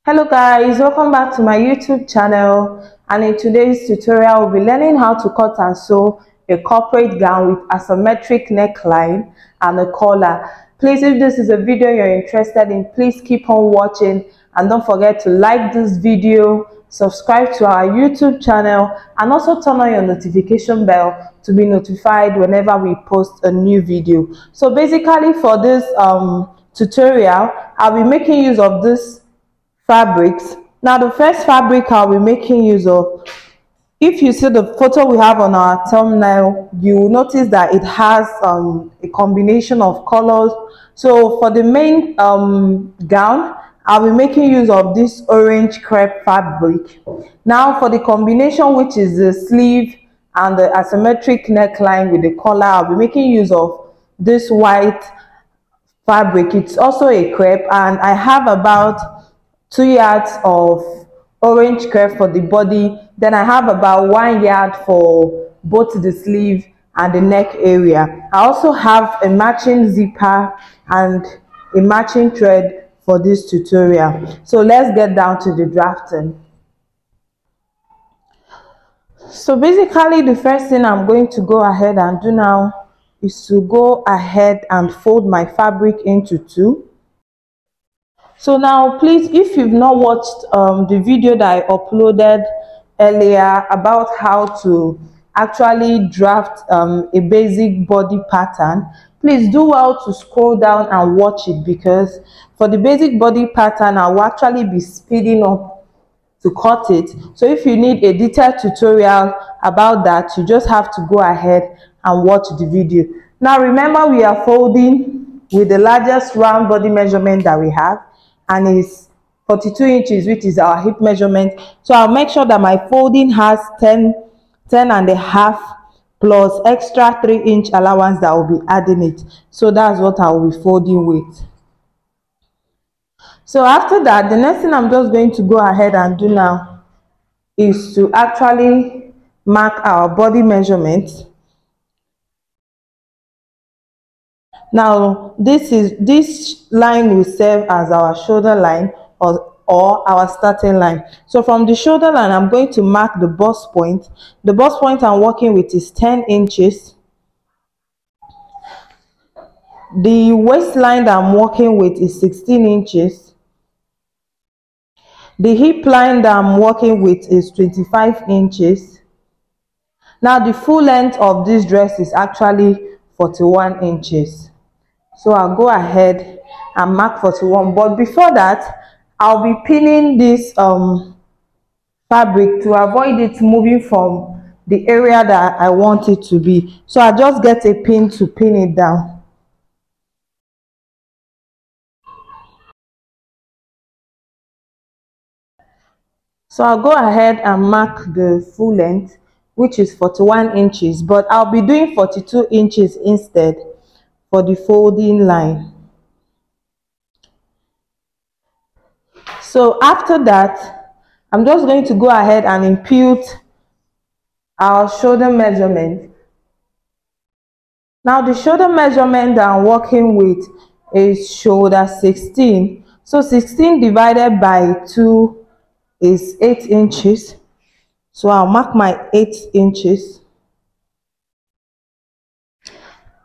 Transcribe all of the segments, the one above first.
Hello guys, welcome back to my YouTube channel, and in today's tutorial we'll be learning how to cut and sew a corporate gown with asymmetric neckline and a collar. Please, if this is a video you're interested in, please keep on watching and don't forget to like this video, subscribe to our YouTube channel, and also turn on your notification bell to be notified whenever we post a new video. So basically for this tutorial, I'll be making use of this fabrics. Now the first fabric I'll be making use of, if you see the photo we have on our thumbnail, you will notice that it has a combination of colors. So for the main gown, I'll be making use of this orange crepe fabric. Now for the combination, which is the sleeve and the asymmetric neckline with the collar, I'll be making use of this white fabric. It's also a crepe, and I have about 2 yards of orange crepe for the body. Then I have about 1 yard for both the sleeve and the neck area. I also have a matching zipper and a matching thread for this tutorial. So let's get down to the drafting. So basically the first thing I'm going to go ahead and do now is to go ahead and fold my fabric into two. So now please, if you've not watched the video that I uploaded earlier about how to actually draft a basic body pattern, please do well to scroll down and watch it, because for the basic body pattern I will actually be speeding up to cut it. So if you need a detailed tutorial about that, you just have to go ahead and watch the video. Now remember, we are folding with the largest round body measurement that we have, and is 42 inches, which is our hip measurement. So I'll make sure that my folding has 10 and a half plus extra 3-inch allowance that will be adding it. So that's what I will be folding with. So after that, the next thing I'm just going to go ahead and do now is to actually mark our body measurement. Now this line will serve as our shoulder line or our starting line. So from the shoulder line, I'm going to mark the bust point. The bust point I'm working with is 10 inches. The waistline that I'm working with is 16 inches. The hip line that I'm working with is 25 inches. Now the full length of this dress is actually 41 inches. So I'll go ahead and mark 41. But before that, I'll be pinning this fabric to avoid it moving from the area that I want it to be. So I just get a pin to pin it down. So I'll go ahead and mark the full length, which is 41 inches, but I'll be doing 42 inches instead for the folding line. So after that, I'm just going to go ahead and impute our shoulder measurement. Now the shoulder measurement that I'm working with is shoulder 16. So 16 divided by 2 is 8 inches. So I'll mark my 8 inches.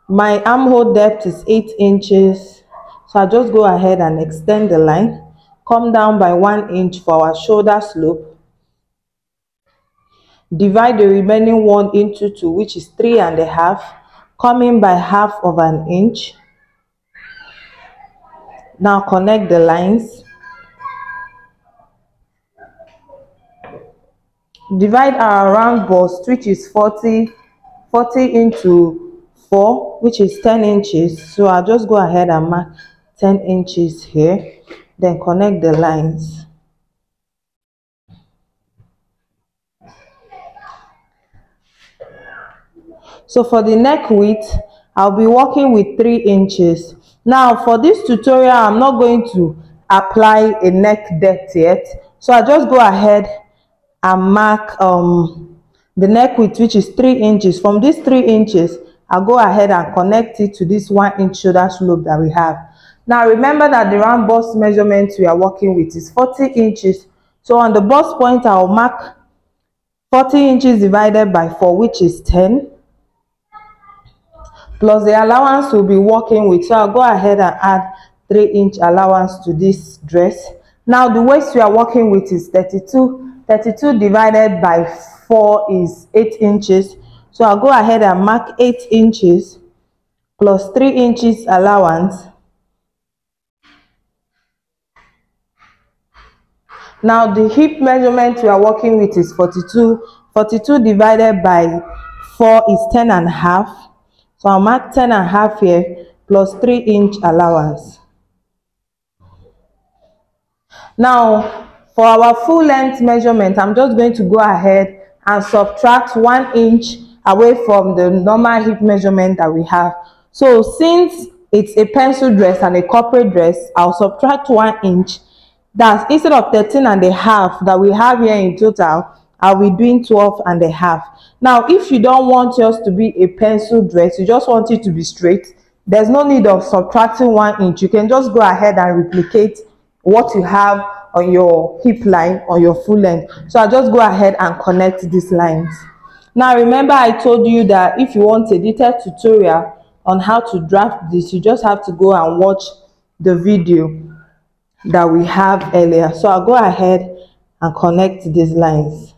My armhole depth is 8 inches. So I'll just go ahead and extend the line. Come down by 1 inch for our shoulder slope. Divide the remaining 1 into 2, which is 3.5. Come in by half of an inch. Now connect the lines. Divide our round bust, which is 40 into 4, which is 10 inches. So I'll just go ahead and mark 10 inches here. Then connect the lines. So for the neck width, I'll be working with 3 inches. Now for this tutorial, I'm not going to apply a neck depth yet. So I just go ahead and mark the neck width, which is 3 inches. From these 3 inches, I'll go ahead and connect it to this 1 inch shoulder slope that we have. Now remember that the round bust measurement we are working with is 40 inches. So on the bust point, I'll mark 40 inches divided by 4, which is 10, plus the allowance we'll be working with. So I'll go ahead and add 3-inch allowance to this dress. Now the waist we are working with is 32. 32 divided by 4 is 8 inches. So I'll go ahead and mark 8 inches plus 3 inches allowance. Now the hip measurement we are working with is 42. 42 divided by 4 is 10 and a half. So I'll mark 10 and a half here plus 3-inch allowance. Now for our full length measurement, I'm just going to go ahead and subtract 1 inch away from the normal hip measurement that we have. So since it's a pencil dress and a corporate dress, I'll subtract 1 inch. That's instead of 13 and a half that we have here in total, I'll be doing 12 and a half. Now if you don't want yours to be a pencil dress, you just want it to be straight, there's no need of subtracting 1 inch. You can just go ahead and replicate what you have on your hip line on your full length. So I'll just go ahead and connect these lines. Now remember, I told you that if you want a detailed tutorial on how to draft this, you just have to go and watch the video that we have earlier. So I'll go ahead and connect these lines.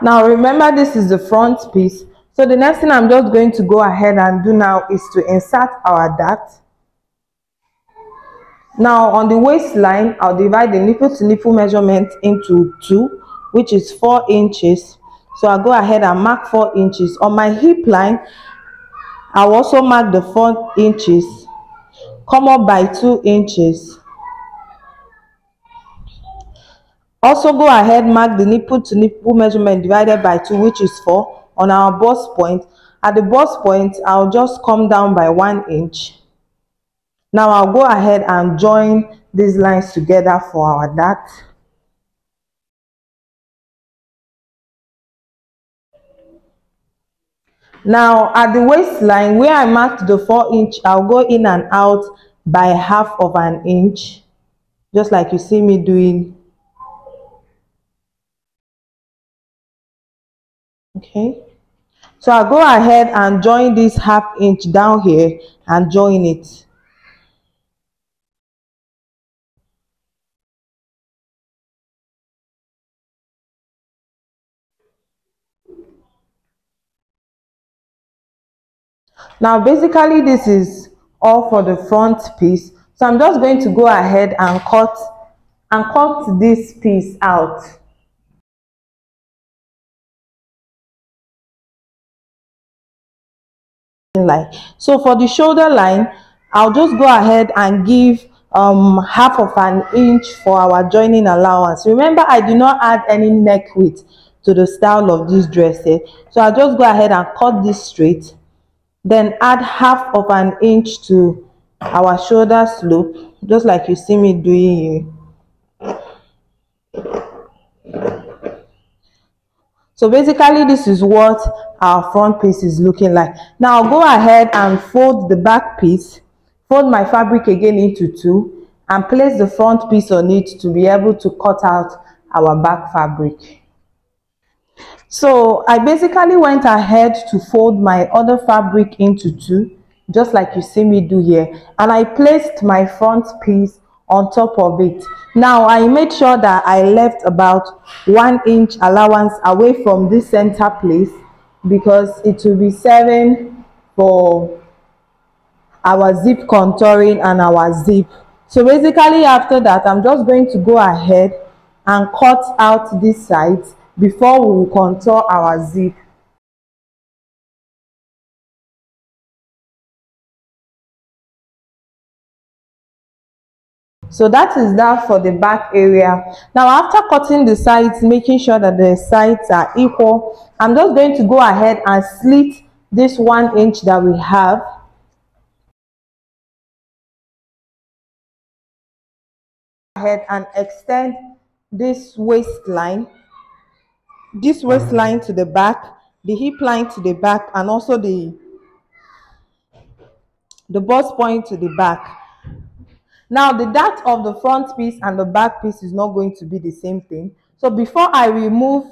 Now remember, this is the front piece. So the next thing I'm just going to go ahead and do now is to insert our dart. Now on the waistline, I'll divide the nipple to nipple measurement into 2, which is 4 inches. So I'll go ahead and mark 4 inches. On my hip line, I'll also mark the 4 inches, come up by 2 inches. Also go ahead, mark the nipple to nipple measurement divided by 2, which is 4, on our bust point. At the bust point, I'll just come down by 1 inch. Now I'll go ahead and join these lines together for our dart. Now at the waistline where I marked the 4 inch, I'll go in and out by half of an inch, just like you see me doing. Okay, so I'll go ahead and join this half inch down here and join it. Now basically this is all for the front piece. So I'm just going to go ahead and cut this piece out. So for the shoulder line, I'll just go ahead and give half of an inch for our joining allowance. Remember, I do not add any neck width to the style of this dress here. So I'll just go ahead and cut this straight, then add half of an inch to our shoulder slope, just like you see me doing here. So basically this is what our front piece is looking like. Now I'll go ahead and fold the back piece, fold my fabric again into 2, and place the front piece on it to be able to cut out our back fabric. So I basically went ahead to fold my other fabric into 2, just like you see me do here, and I placed my front piece on top of it. Now I made sure that I left about 1 inch allowance away from this center place, because it will be serving for our zip contouring and our zip. So basically after that, I'm just going to go ahead and cut out these sides before we will contour our zip. So that is that for the back area. Now after cutting the sides, making sure that the sides are equal, I'm just going to go ahead and slit this 1 inch that we have. Ahead and extend this waistline to the back, the hip line to the back, and also the bust point to the back. Now the depth of the front piece and the back piece is not going to be the same thing. So before I remove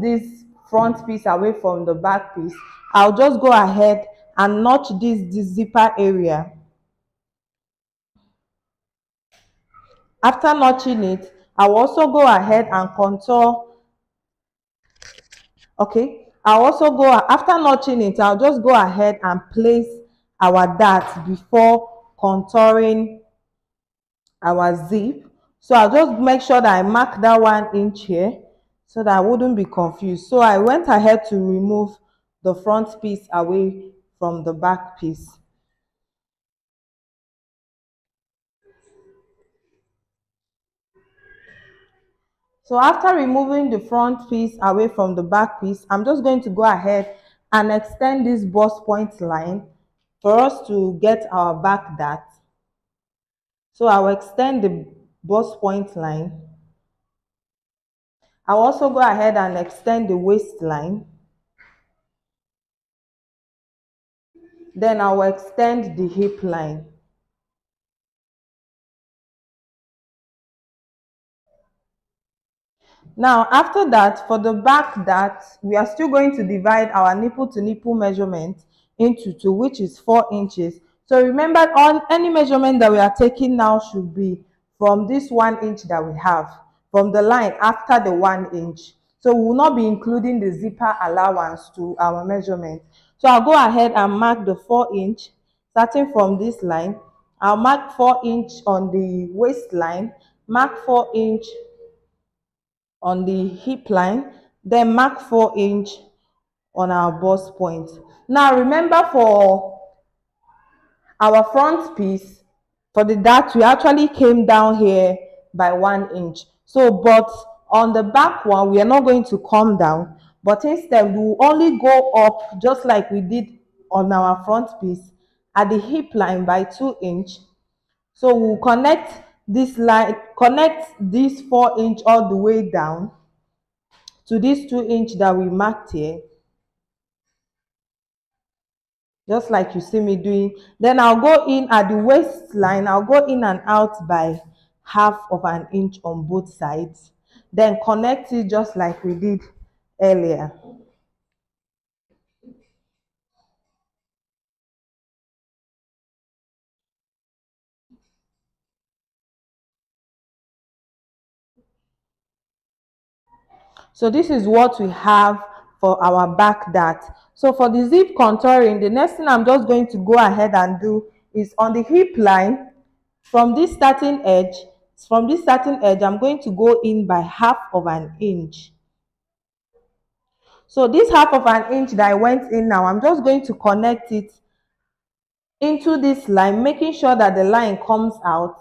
this front piece away from the back piece, I'll just go ahead and notch this zipper area. After notching it, I'll also go ahead and contour. Okay, after notching it, I'll just go ahead and place our dart before contouring our zip. So I'll just make sure that I mark that 1 inch here so that I wouldn't be confused. So I went ahead to remove the front piece away from the back piece. So after removing the front piece away from the back piece, I'm just going to go ahead and extend this bust point line for us to get our back dart. So I'll extend the bust point line. I'll also go ahead and extend the waistline. Then I'll extend the hip line. Now, after that, for the back dart, we are still going to divide our nipple to nipple measurement into 2, which is 4 inches. So remember, on any measurement that we are taking now should be from this 1 inch that we have, from the line after the 1 inch. So we will not be including the zipper allowance to our measurement. So I'll go ahead and mark the 4 inch, starting from this line. I'll mark 4 inch on the waistline, mark 4 inch on the hip line, then mark 4 inch on our bust point. Now remember, for our front piece, for the dart, we actually came down here by 1 inch. So but on the back one, we are not going to come down, but instead we will only go up just like we did on our front piece at the hip line by 2 inch. So we'll connect this line, connect this 4 inch all the way down to this 2 inch that we marked here, just like you see me doing. Then I'll go in at the waistline. I'll go in and out by half of an inch on both sides, then connect it just like we did earlier. So this is what we have for our back dart. So for the zip contouring, the next thing I'm just going to go ahead and do is on the hip line, from this starting edge, I'm going to go in by half of an inch. So this half of an inch that I went in now, I'm just going to connect it into this line, making sure that the line comes out.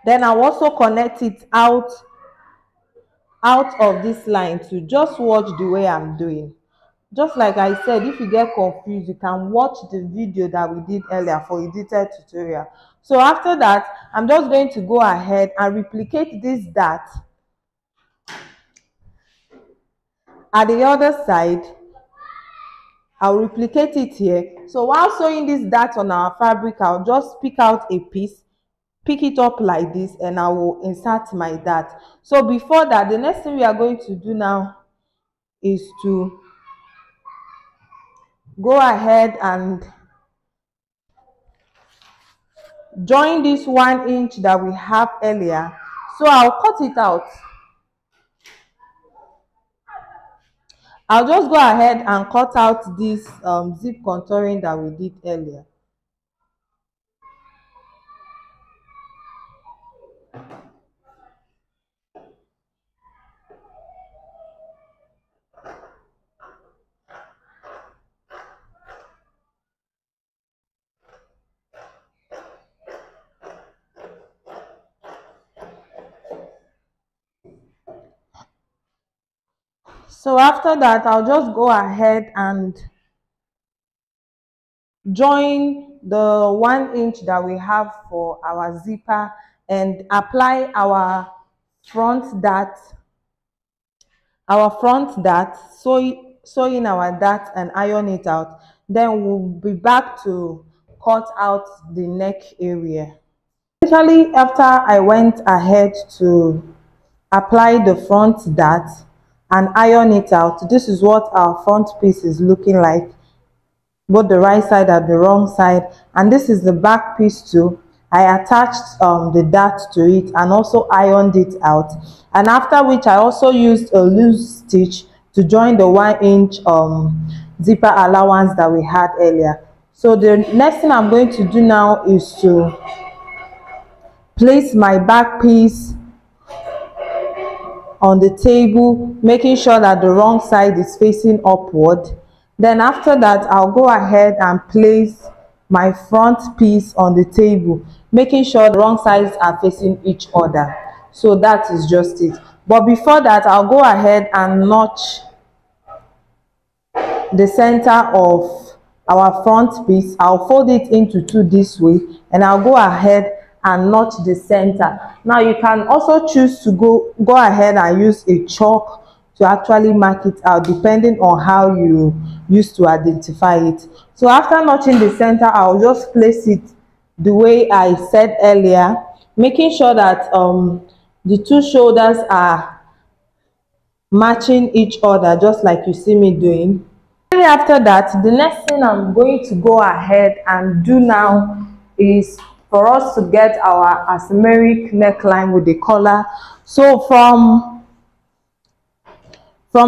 Then I'll also connect it out of this line to just watch the way I'm doing. Just like I said, if you get confused, you can watch the video that we did earlier for a detailed tutorial. So after that, I'm just going to go ahead and replicate this dart at the other side. I'll replicate it here. So while sewing this dart on our fabric, I'll just pick out a piece, pick it up like this, and I will insert my dart. So before that, the next thing we are going to do now is to go ahead and join this 1 inch that we have earlier. So I'll cut it out. I'll just go ahead and cut out this zip contouring that we did earlier. So after that, I'll just go ahead and join the 1 inch that we have for our zipper and apply our front dart, sew in our dart and iron it out. Then we'll be back to cut out the neck area. Especially after I went ahead to apply the front dart and iron it out, this is what our front piece is looking like, both the right side and the wrong side. And this is the back piece too. I attached the dart to it and also ironed it out, and after which I also used a loose stitch to join the 1 inch zipper allowance that we had earlier. So the next thing I'm going to do now is to place my back piece on the table, making sure that the wrong side is facing upward. Then after that, I'll go ahead and place my front piece on the table, making sure the wrong sides are facing each other. So that is just it. But before that, I'll go ahead and notch the center of our front piece. I'll fold it into two this way, and I'll go ahead and notch the center. Now you can also choose to go ahead and use a chalk to actually mark it out, depending on how you used to identify it. So after notching the center, I'll just place it the way I said earlier, making sure that the two shoulders are matching each other, just like you see me doing. After that, the next thing I'm going to go ahead and do now is for us to get our asymmetric neckline with the collar. So from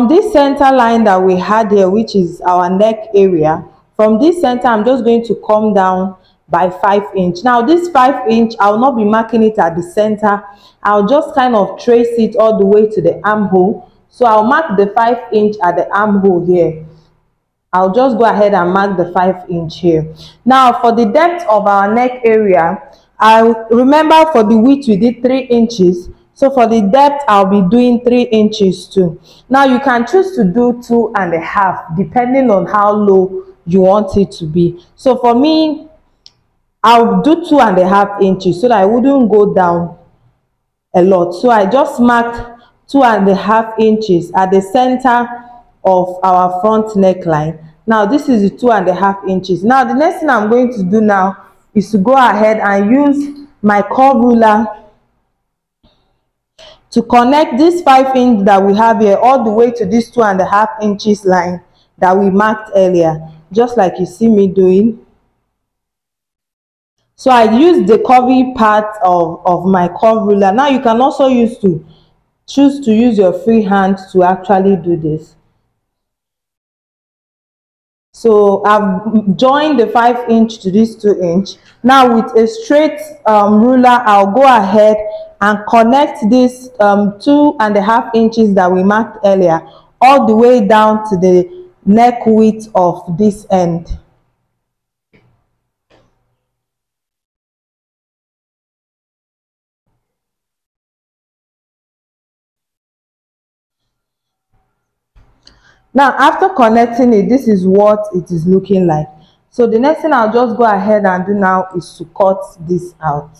this center line that we had here, which is our neck area, from this center I'm just going to come down by 5 inch. Now this 5 inch, I'll not be marking it at the center. I'll just kind of trace it all the way to the armhole. So I'll mark the 5 inch at the armhole here. I'll just go ahead and mark the 5 inch here. Now for the depth of our neck area, I remember for the width we did 3 inches. So for the depth, I'll be doing 3 inches too. Now you can choose to do 2.5, depending on how low you want it to be. So for me, I'll do 2.5 inches so that I wouldn't go down a lot. So I just marked 2.5 inches at the center of our front neckline. Now this is the 2.5 inches. Now the next thing I'm going to do now is to go ahead and use my curve ruler to connect this 5 inch that we have here all the way to this 2.5 inches line that we marked earlier, just like you see me doing. So I used the curvy part of my curve ruler. Now you can also choose to use your free hand to actually do this. So I've joined the 5 inch to this 2 inch. Now with a straight ruler, I'll go ahead and connect this 2.5 inches that we marked earlier all the way down to the neck width of this end. Now after connecting it, this is what it is looking like. So the next thing I'll just go ahead and do now is to cut this out.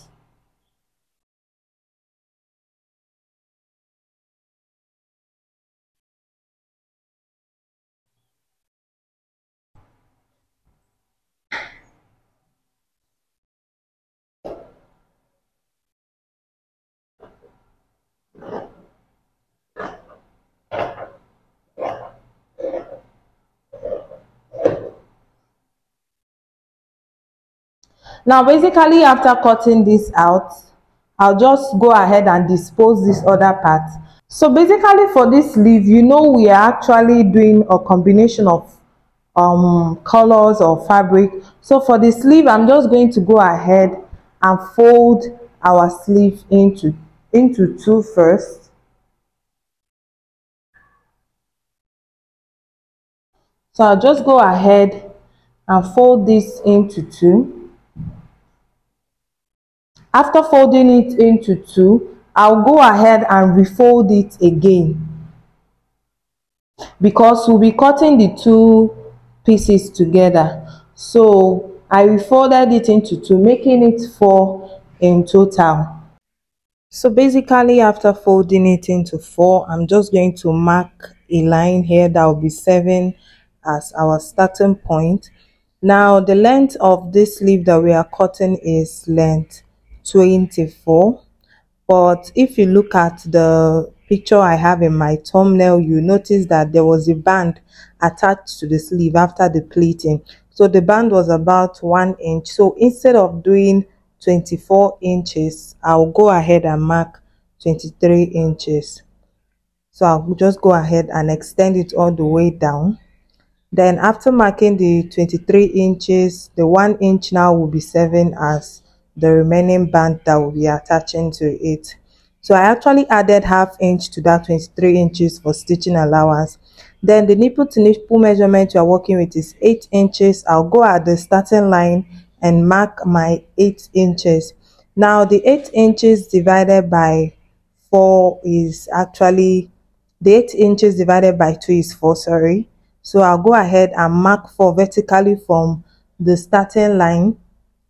Now basically after cutting this out, I'll just go ahead and dispose this other part. So basically for this sleeve, we are actually doing a combination of colors or fabric. So for the sleeve, I'm just going to go ahead and fold our sleeve into two first. So I'll just go ahead and fold this into two. After folding it into two, I'll go ahead and refold it again. because we'll be cutting the two pieces together. So I folded it into two, making it four in total. So basically, after folding it into four, I'm just going to mark a line here that will be 7 as our starting point. Now the length of this sleeve that we are cutting is length 24. But if you look at the picture I have in my thumbnail, you notice that there was a band attached to the sleeve after the pleating. So the band was about 1 inch. So instead of doing 24 inches, I'll go ahead and mark 23 inches. So I'll just go ahead and extend it all the way down. Then after marking the 23 inches, the 1 inch now will be 7 as the remaining band that will be attaching to it. So I actually added ½ inch to that 23 inches for stitching allowance. Then the nipple to nipple measurement you are working with is 8 inches. I'll go at the starting line and mark my 8 inches. Now the 8 inches divided by 4 is actually, the 8 inches divided by 2 is 4, sorry. So I'll go ahead and mark 4 vertically from the starting line.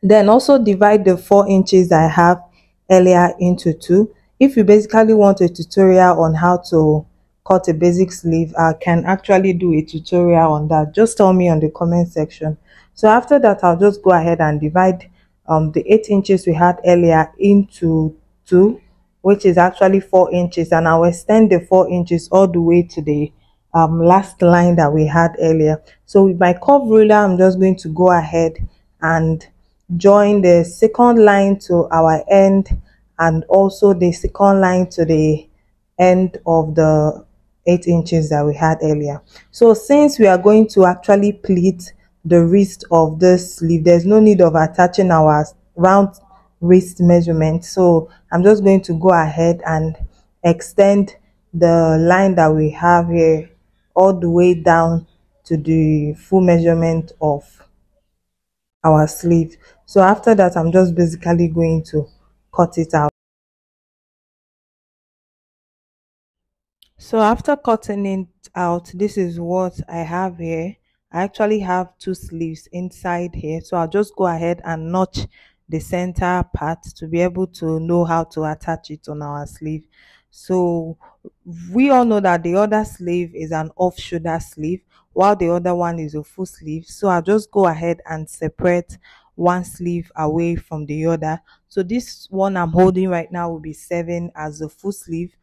Then also divide the 4 inches I have earlier into 2. If you basically want a tutorial on how to cut a basic sleeve, I can actually do a tutorial on that. Just tell me on the comment section. So after that, I'll just go ahead and divide the 8 inches we had earlier into 2, which is actually 4 inches, and I'll extend the 4 inches all the way to the last line that we had earlier. So with my curve ruler, I'm just going to go ahead and join the second line to our end and also the second line to the end of the 8 inches that we had earlier. So since we are going to actually pleat the wrist of this sleeve, there's no need of attaching our round wrist measurement. So I'm just going to go ahead and extend the line that we have here all the way down to the full measurement of our sleeve. So after that, I'm just basically going to cut it out. So after cutting it out, this is what I have here. I actually have two sleeves inside here, so I'll just go ahead and notch the center part to be able to know how to attach it on our sleeve. So we all know that the other sleeve is an off shoulder sleeve while the other one is a full sleeve. So I'll just go ahead and separate one sleeve away from the other. So this one I'm holding right now will be 7 as a full sleeve,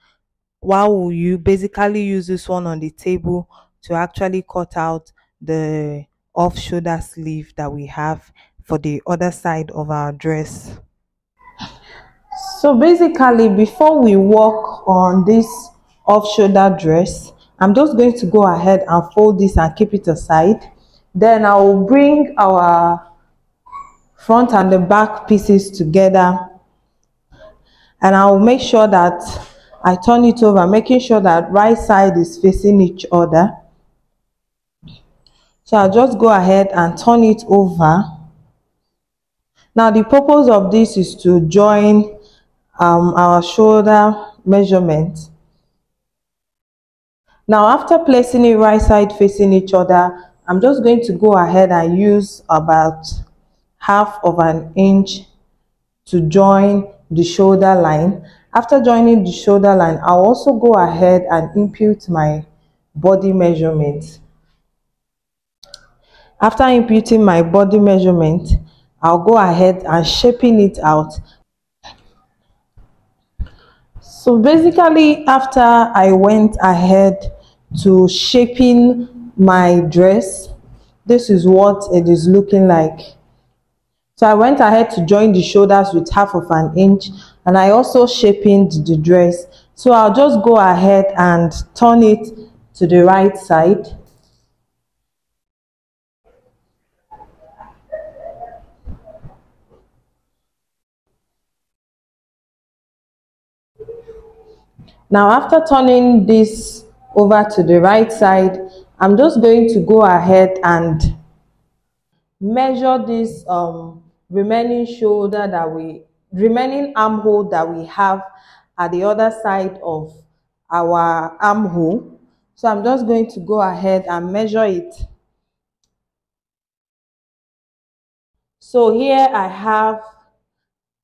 while you basically use this one on the table to actually cut out the off shoulder sleeve that we have for the other side of our dress. So basically, before we work on this off shoulder dress, I'm just going to go ahead and fold this and keep it aside. Then I will bring our front and the back pieces together, and I will make sure that I turn it over, making sure that right side is facing each other. So I'll just go ahead and turn it over. Now the purpose of this is to join our shoulder measurement. Now after placing it right side facing each other, I'm just going to go ahead and use about ½ of an inch to join the shoulder line. After joining the shoulder line, I'll also go ahead and impute my body measurement. After imputing my body measurement, I'll go ahead and shaping it out. So basically, after I went ahead to shaping my dress, this is what it is looking like. So I went ahead to join the shoulders with ½ of an inch, and I also shaped the dress. So I'll just go ahead and turn it to the right side. Now after turning this over to the right side, I'm just going to go ahead and measure this remaining remaining armhole that we have at the other side of our armhole. So I'm just going to go ahead and measure it. So here I have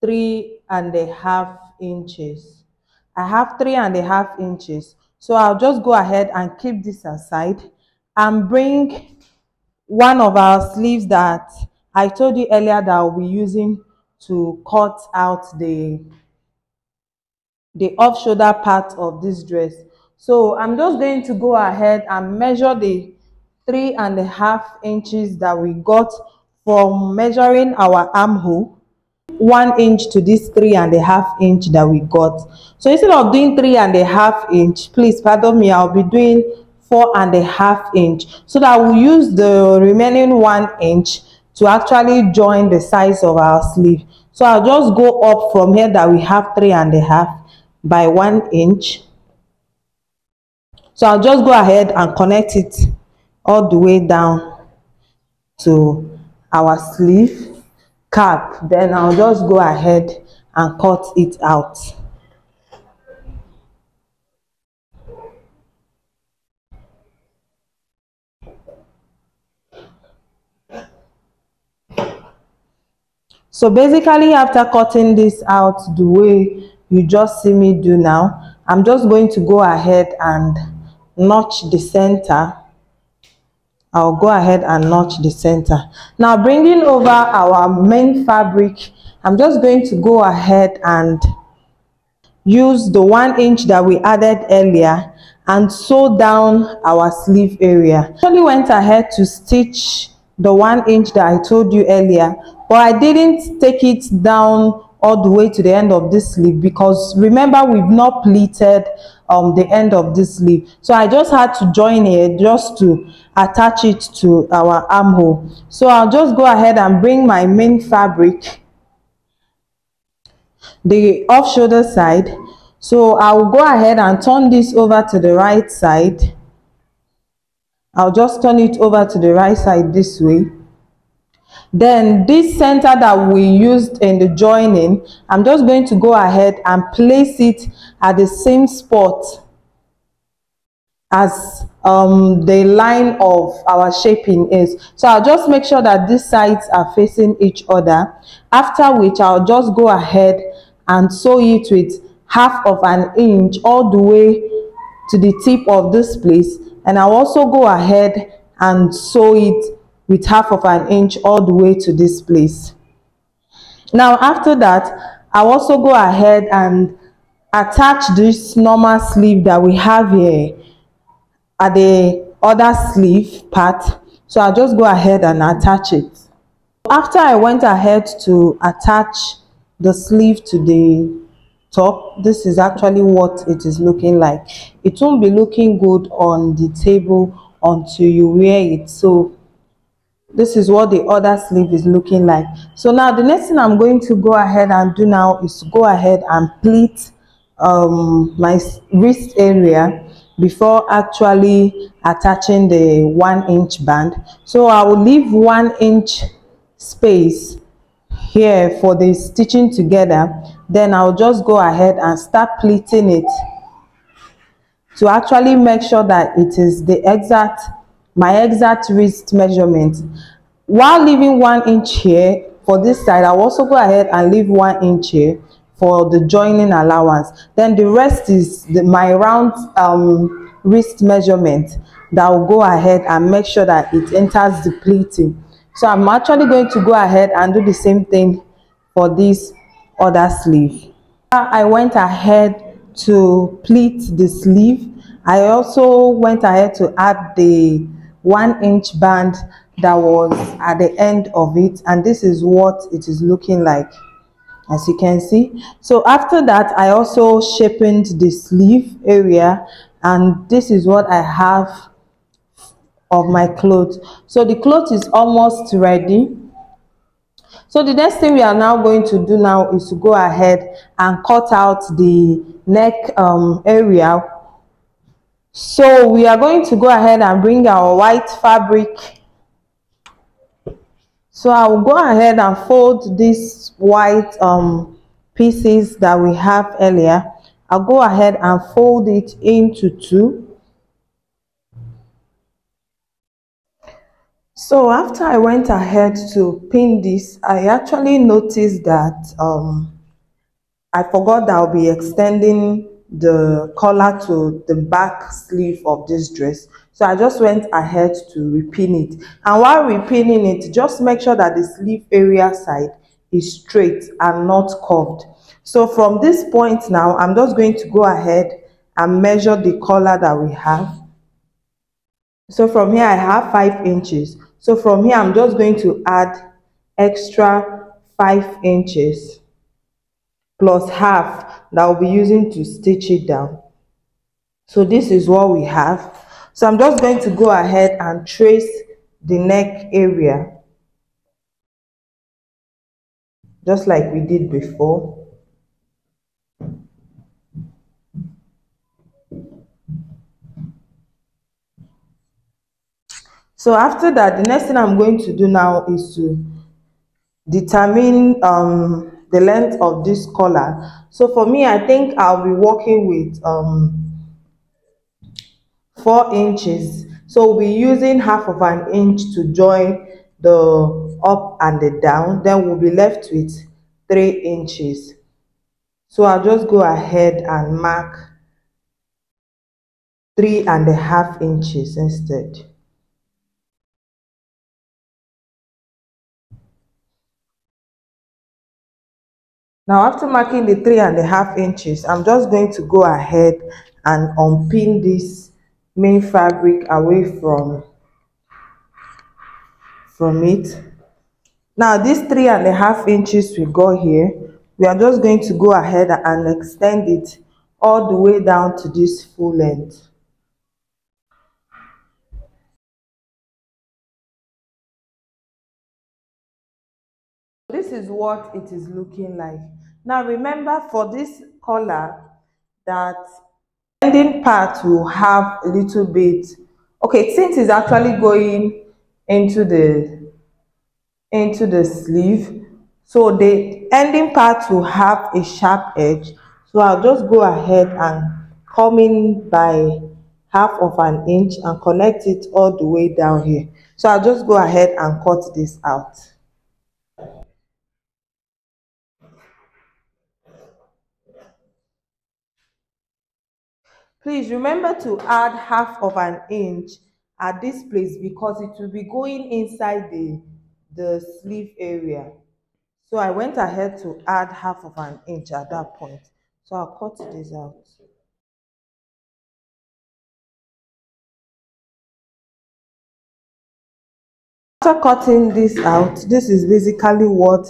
3.5 inches. I have 3.5 inches. So I'll just go ahead and keep this aside and bring one of our sleeves that I told you earlier that I'll be using to cut out the off shoulder part of this dress. So I'm just going to go ahead and measure the 3.5 inches that we got from measuring our armhole, 1 inch to this 3.5 inch that we got. So instead of doing 3.5 inch, please pardon me, I'll be doing 4.5 inch, so that we'll use the remaining 1 inch to actually join the size of our sleeve. So I'll just go up from here that we have 3.5 by 1 inch. So I'll just go ahead and connect it all the way down to our sleeve cap. Then I'll just go ahead and cut it out. So basically, after cutting this out the way you just see me do now, I'm just going to go ahead and notch the center. I'll go ahead and notch the center. Now bringing over our main fabric, I'm just going to go ahead and use the 1 inch that we added earlier and sew down our sleeve area. I actually went ahead to stitch the 1 inch that I told you earlier, but I didn't take it down all the way to the end of this sleeve because remember we've not pleated the end of this sleeve. So I just had to join it just to attach it to our armhole. So I'll just go ahead and bring my main fabric, the off shoulder side. So I'll go ahead and turn this over to the right side. I'll just turn it over to the right side this way. Then this center that we used in the joining, I'm just going to go ahead and place it at the same spot as the line of our shaping is. So I'll just make sure that these sides are facing each other, after which I'll just go ahead and sew it with 1/2 inch all the way to the tip of this place, and I'll also go ahead and sew it with 1/2 inch all the way to this place. Now after that, I'll also go ahead and attach this normal sleeve that we have here at the other sleeve part. So I'll just go ahead and attach it. After I went ahead to attach the sleeve to the top, this is actually what it is looking like. It won't be looking good on the table until you wear it. So this is what the other sleeve is looking like. So now the next thing I'm going to go ahead and do now is to go ahead and pleat my wrist area before actually attaching the 1-inch band. So I will leave 1 inch space here for the stitching together. Then I'll just go ahead and start pleating it to actually make sure that it is the my exact wrist measurement. While leaving 1 inch here for this side, I'll also go ahead and leave 1 inch here for the joining allowance. Then the rest is my round wrist measurement that will go ahead and make sure that it enters the pleating. So I'm actually going to go ahead and do the same thing for this other sleeve. I went ahead to pleat the sleeve. I also went ahead to add the 1 inch band that was at the end of it, and this is what it is looking like, as you can see. So after that, I also sharpened the sleeve area, and this is what I have of my clothes. So the cloth is almost ready. So the next thing we are now going to do now is to go ahead and cut out the neck area. So we are going to go ahead and bring our white fabric. So I will go ahead and fold these white pieces that we have earlier. I'll go ahead and fold it into two. So after I went ahead to pin this, I actually noticed that I forgot that I'll be extending the collar to the back sleeve of this dress. So I just went ahead to repin it. And while repinning it, just make sure that the sleeve area side is straight and not curved. So from this point now, I'm just going to go ahead and measure the collar that we have. So from here I have 5 inches. So from here I'm just going to add extra 5 inches plus half that I'll be using to stitch it down. So this is what we have. So I'm just going to go ahead and trace the neck area just like we did before. So after that, the next thing I'm going to do now is to determine the length of this collar. So for me, I think I'll be working with 4 inches. So we'll be using half of an inch to join the up and the down. Then we'll be left with 3 inches. So I'll just go ahead and mark 3.5 inches instead. Now after marking the 3.5 inches, I'm just going to go ahead and unpin this main fabric away from it. Now this 3.5 inches we got here, we are just going to go ahead and extend it all the way down to this full length. This is what it is looking like. Now remember, for this collar, that ending part will have a little bit, okay, since it's actually going into the sleeve, so the ending part will have a sharp edge. So I'll just go ahead and come in by half of an inch and connect it all the way down here. So I'll just go ahead and cut this out. Please remember to add half of an inch at this place because it will be going inside the sleeve area. So I went ahead to add half of an inch at that point. So I'll cut this out. After cutting this out, this is basically what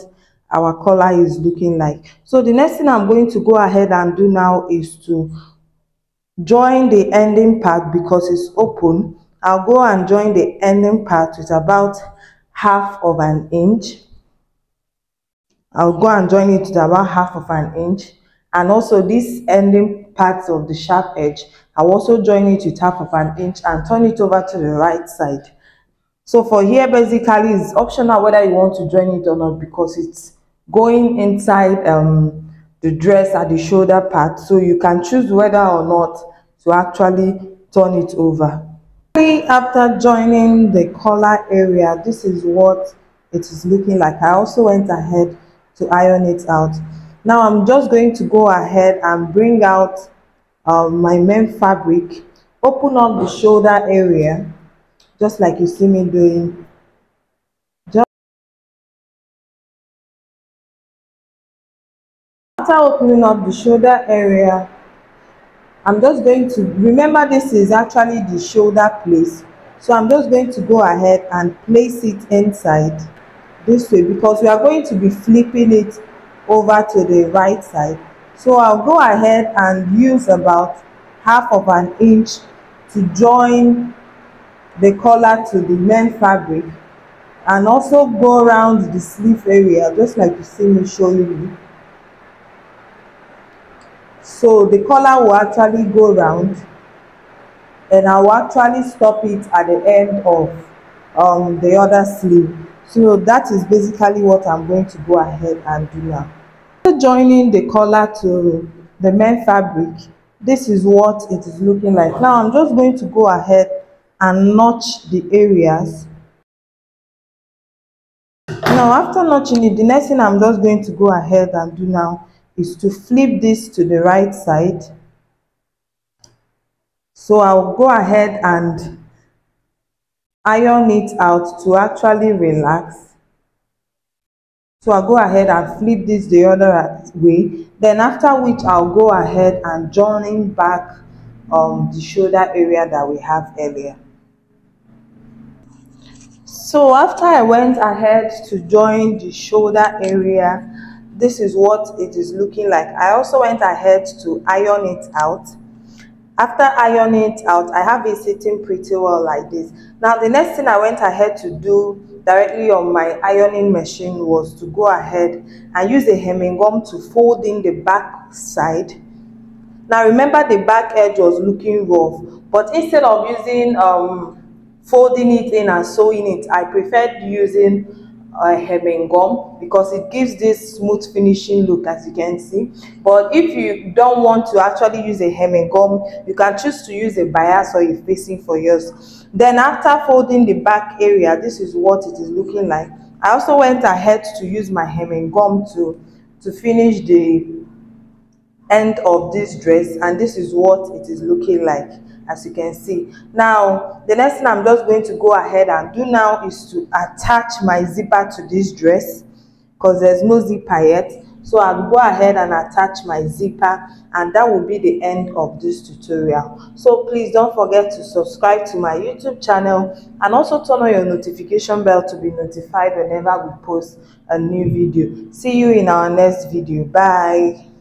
our collar is looking like. So the next thing I'm going to go ahead and do now is to join the ending part because it's open. I'll go and join the ending part with about half of an inch. I'll go and join it to about half of an inch, and also this ending parts of the sharp edge, I'll also join it with half of an inch and turn it over to the right side. So for here, basically it's optional whether you want to join it or not because it's going inside the dress at the shoulder part, so you can choose whether or not to actually turn it over. After joining the collar area, this is what it is looking like. I also went ahead to iron it out. Now I'm just going to go ahead and bring out my main fabric, open up the shoulder area just like you see me doing. Just after opening up the shoulder area, I'm just going to, remember this is actually the shoulder place, so I'm just going to go ahead and place it inside this way because we are going to be flipping it over to the right side. So I'll go ahead and use about half of an inch to join the collar to the main fabric and also go around the sleeve area just like you see me showing you. So the collar will actually go around and I will actually stop it at the end of the other sleeve. So that is basically what I'm going to go ahead and do now. After joining the collar to the main fabric, this is what it is looking like. Now I'm just going to go ahead and notch the areas. Now after notching it, the next thing I'm just going to go ahead and do now is to flip this to the right side. So I'll go ahead and iron it out to actually relax. So I'll go ahead and flip this the other way. Then after which I'll go ahead and join back the shoulder area that we have earlier. So after I went ahead to join the shoulder area, this is what it is looking like. I also went ahead to iron it out. After ironing it out, I have it sitting pretty well like this. Now the next thing I went ahead to do directly on my ironing machine was to go ahead and use a hemming gum to fold in the back side. Now remember, the back edge was looking rough, but instead of using folding it in and sewing it, I preferred using a hemming gum because it gives this smooth finishing look, as you can see. But if you don't want to actually use a hemming gum, you can choose to use a bias or a facing for yours. Then after folding the back area, this is what it is looking like. I also went ahead to use my hemming gum to finish the end of this dress, and this is what it is looking like, as you can see. Now the next thing I'm just going to go ahead and do now is to attach my zipper to this dress because there's no zipper yet. So I'll go ahead and attach my zipper, and that will be the end of this tutorial. So please don't forget to subscribe to my YouTube channel and also turn on your notification bell to be notified whenever we post a new video. See you in our next video. Bye.